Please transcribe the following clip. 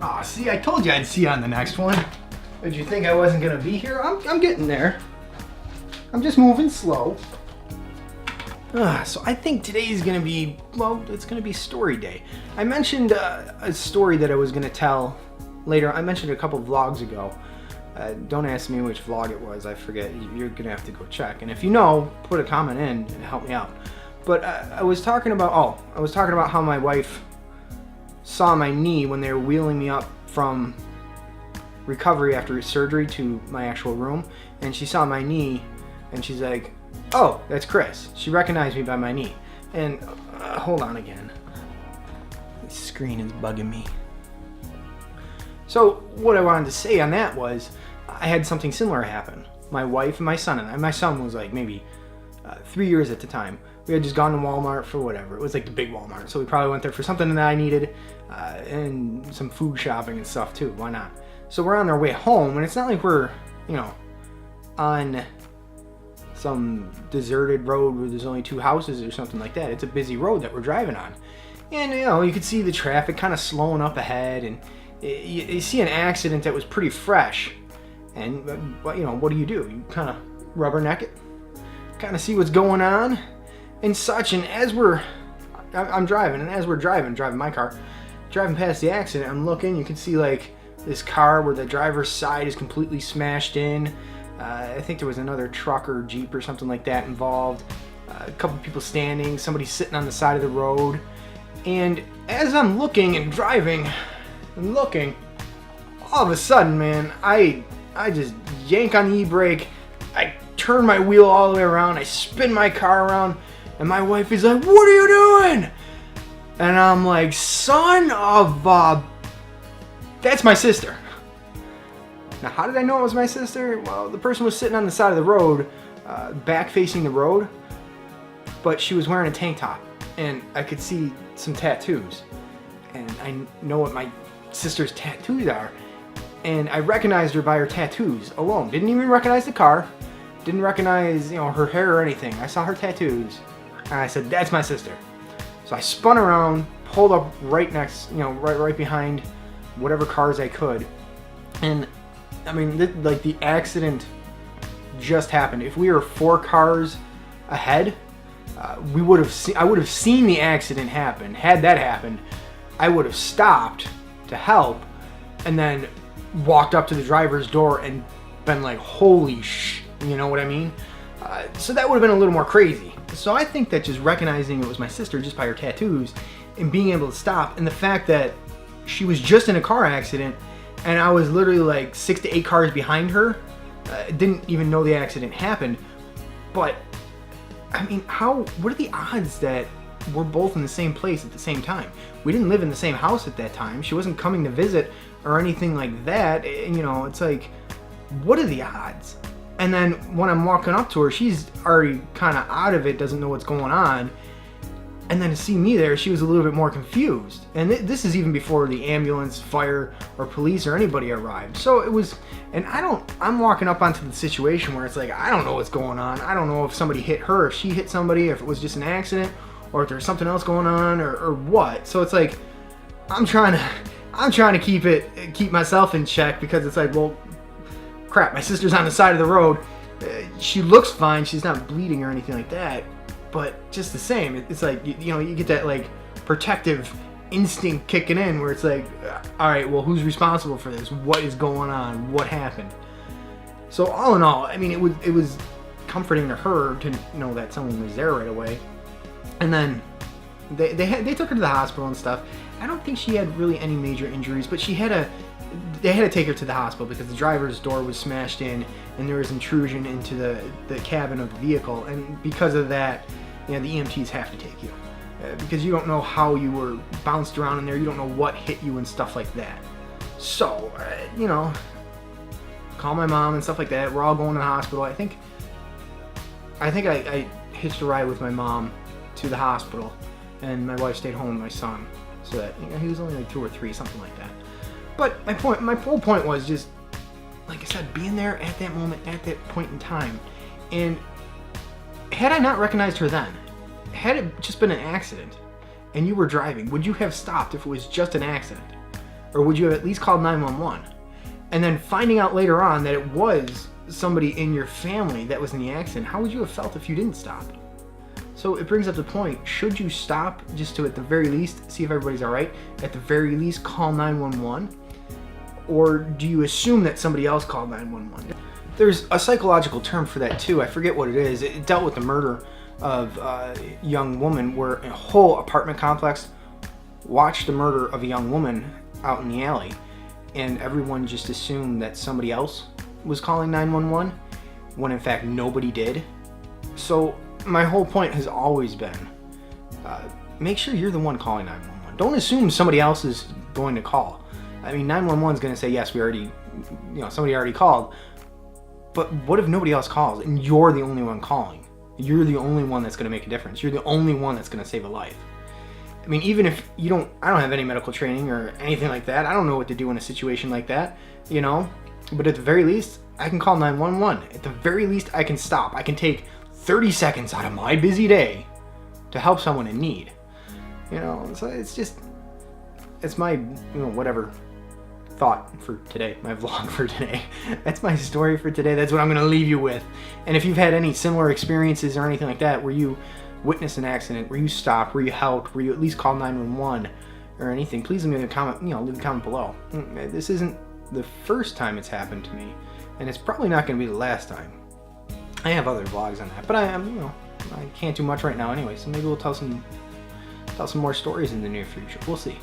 Aw, see, I told you I'd see you on the next one. Did you think I wasn't gonna be here? I'm getting there. I'm just moving slow. So I think today's gonna be, well, it's gonna be story day. I mentioned a story that I was gonna tell later. I mentioned it a couple vlogs ago. Don't ask me which vlog it was. I forget. You're gonna have to go check. And if you know, put a comment in and help me out. But I was talking about how my wife saw my knee when they were wheeling me up from recovery after surgery to my actual room, and she saw my knee, and she's like, "Oh, that's Chris." She recognized me by my knee. And hold on again. This screen is bugging me. So what I wanted to say on that was, I had something similar happen. My wife and my son and I. My son was like maybe 3 years at the time. We had just gone to Walmart for whatever. It was like the big Walmart, so we probably went there for something that I needed, and some food shopping and stuff too. Why not? So we're on our way home, and it's not like we're, on some deserted road where there's only 2 houses or something like that. It's a busy road that we're driving on. And, you could see the traffic kind of slowing up ahead, and you see an accident that was pretty fresh. And, what do? You kind of rubberneck it, kind of see what's going on and such. And as I'm driving, and as we're driving my car, driving past the accident, I'm looking, you can see like this car where the driver's side is completely smashed in. I think there was another truck or Jeep or something like that involved. A couple people standing, somebody sitting on the side of the road. And as I'm looking and driving and looking, all of a sudden, man, I just yank on the e-brake. I turn my wheel all the way around. I spin my car around. And my wife is like, "What are you doing?" And I'm like, "Son of a..." That's my sister. Now, how did I know it was my sister? Well, the person was sitting on the side of the road, back facing the road, but she was wearing a tank top, and I could see some tattoos. And I know what my sister's tattoos are, and I recognized her by her tattoos alone. Didn't even recognize the car, didn't recognize, her hair or anything. I saw her tattoos, and I said, "That's my sister." So I spun around, pulled up right next, right behind whatever cars I could. And I mean, the accident just happened. If we were 4 cars ahead, I would have seen the accident happen. Had that happened, I would have stopped to help, and then walked up to the driver's door and been like, "Holy sh!" You know what I mean? So that would have been a little more crazy. So I think that just recognizing it was my sister just by her tattoos and being able to stop, and the fact that she was just in a car accident and I was literally like 6 to 8 cars behind her, didn't even know the accident happened. But I mean, what are the odds that we're both in the same place at the same time? We didn't live in the same house at that time. She wasn't coming to visit or anything like that. It's like, what are the odds? And then when I'm walking up to her, she's already kind of out of it, doesn't know what's going on. And then to see me there, she was a little bit more confused. And this is even before the ambulance, fire, or police or anybody arrived. So it was, and I'm walking up onto the situation where it's like, I don't know what's going on. I don't know if somebody hit her, if she hit somebody, if it was just an accident, or if there's something else going on, or what. So it's like, I'm trying to keep myself in check, because it's like, well, crap, my sister's on the side of the road. She looks fine. She's not bleeding or anything like that. But just the same, it's like, you get that like protective instinct kicking in where it's like, all right, well, who's responsible for this? What is going on? What happened? So all in all, I mean, it was comforting to her to know that someone was there right away. And then they took her to the hospital and stuff. I don't think she had really any major injuries, but they had to take her to the hospital because the driver's door was smashed in and there was intrusion into the cabin of the vehicle. And because of that, the EMTs have to take you because you don't know how you were bounced around in there. You don't know what hit you and stuff like that. So, call my mom and stuff like that. We're all going to the hospital. I think I hitched a ride with my mom to the hospital, and my wife stayed home with my son, so that he was only like 2 or 3, something like that. But my whole point was just, like I said, being there at that moment, at that point in time. And had I not recognized her then, had it just been an accident and you were driving, would you have stopped if it was just an accident? Or would you have at least called 911? And then finding out later on that it was somebody in your family that was in the accident, how would you have felt if you didn't stop? So it brings up the point, should you stop just to at the very least see if everybody's all right? At the very least call 911? Or do you assume that somebody else called 911? There's a psychological term for that too. I forget what it is. It dealt with the murder of a young woman where a whole apartment complex watched the murder of a young woman out in the alley, and everyone just assumed that somebody else was calling 911 when in fact nobody did. So my whole point has always been, make sure you're the one calling 911. Don't assume somebody else is going to call. I mean, 911 is going to say, yes, somebody already called. But what if nobody else calls and you're the only one calling? You're the only one that's going to make a difference. You're the only one that's going to save a life. I mean, even if I don't have any medical training or anything like that. I don't know what to do in a situation like that, But at the very least, I can call 911. At the very least, I can stop. I can take 30 seconds out of my busy day to help someone in need. So it's my, whatever thought for today, my vlog for today. That's my story for today. That's what I'm going to leave you with. And if you've had any similar experiences or anything like that, where you witnessed an accident, where you stopped, where you helped, where you at least called 911 or anything, please leave me a comment, leave a comment below. This isn't the first time it's happened to me, and it's probably not going to be the last time. I have other vlogs on that, but I can't do much right now anyway, so maybe we'll tell some more stories in the near future. We'll see.